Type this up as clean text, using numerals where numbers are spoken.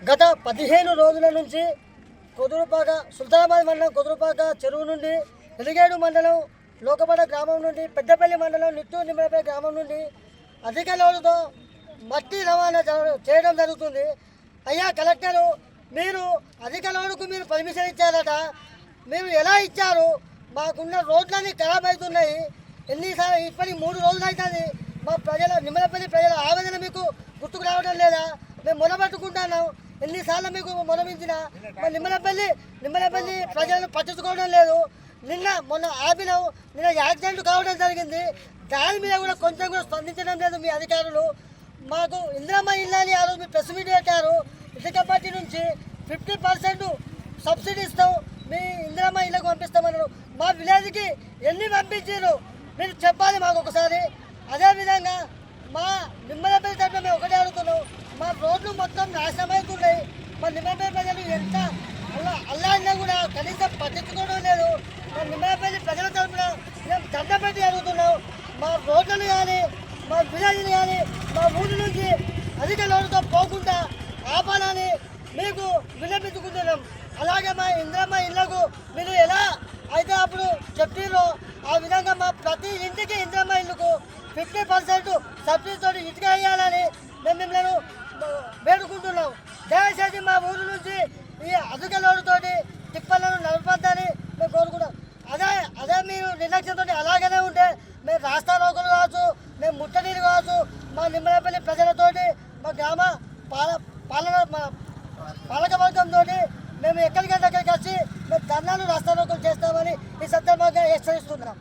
గత 15 రోజుల నుంచి కొదురుపాక సుల్తానాబాద్ మండలం కొదురుపాక చెరువు నుండి ఎలిగేడు మండలం లోకపడ గ్రామం నుండి పెద్దపల్లి మండలం నిట్టూరు నిమ్మలపై గ్రామం నుండి అధిక లోడుతో మట్టి రవాణా చేయడం జరుగుతుంది. అయ్యా కలెక్టరు, మీరు అధిక లోడుకు మీరు పర్మిషన్ ఇచ్చారట, మీరు ఎలా ఇచ్చారు? మాకున్న రోడ్లన్నీ ఖరాబ్ అవుతున్నాయి. ఎన్నిసార్లు ఇప్పటికి 3 రోజులు అవుతుంది. మా ప్రజల నిమ్మలపల్లి ప్రజల ఆవేదన మీకు గుర్తుకు రావడం లేదా? మేము మొనబెట్టుకుంటున్నాం. ఎన్నిసార్లు మీకు మొనమించిన మా నిమ్మలపల్లి ప్రజలను పట్టించుకోవడం లేదు. మొన్న ఆపినాం, నిన్న యాక్సిడెంట్ కావడం జరిగింది. దాని మీద కూడా కొంచెం కూడా స్పందించడం లేదు మీ అధికారులు. మాకు ఇందిరమ్మ ఇల్లు అని ఆ రోజు మీరు ప్రెస్ మీట్ పెట్టారు. ఇటుక పార్టీ నుంచి 50% సబ్సిడీ ఇస్తాం, మీ ఇందిరమ్మ ఇళ్ళకు పంపిస్తామన్నారు. మా విలేజ్కి ఎన్ని పంపించారు మీరు చెప్పాలి మాకు ఒకసారి. అదేవిధంగా మా నిమ్మలపల్లి తరఫున మేము ఒకటే అడుగుతున్నాం, మా రోడ్లు మొత్తం నాశనం అవుతున్నాయి. మా నిమ్మలపల్లి ప్రజలు ఎంత అల్లాడినా కూడా కనీసం పట్టించుకోవడం లేదు. మా నిమ్మలపల్లి ప్రజల తరఫున మేము దండం పెట్టి అడుగుతున్నాం, మా రోడ్లను కానీ మా విలేజ్ని కానీ మా ఊరి నుంచి అధిక లోటుతో పోకుండా ఆపాలని మీకు విన్నపించుకుంటున్నాం. అలాగే మా ఇందిరమ్మ ఇళ్లకు మీరు ఎలా అయితే అప్పుడు చెప్పారో ఆ విధంగా మా ప్రతి ఇంటికి ఇందిరమ్మ ఇళ్లకు 50% సబ్సిడీతో ఇటుక వేయాలని మేము మిమ్మల్ని వేడుకుంటున్నాం. దయచేసి మా ఊరి నుంచి ఈ అధిక లోడుతోటి టిప్పర్లను నడపద్దని మేము కోరుకుంటాం. అదే మీరు నిర్లక్ష్యంతో అలాగనే ఉంటే మేము రాష్ట్ర రోగులు కావచ్చు, మేము ముట్టనీరు కావచ్చు, మా నిమ్మలపల్లి ప్రజలతోటి మా గ్రామ పాలకవర్గంతో మేము ఎక్కడికంటే అక్కడికి వచ్చి మేము ధర్నాలు రాష్ట్ర రోగులు చేస్తామని ఈ సందర్భంగా హెచ్చరిస్తున్నాం.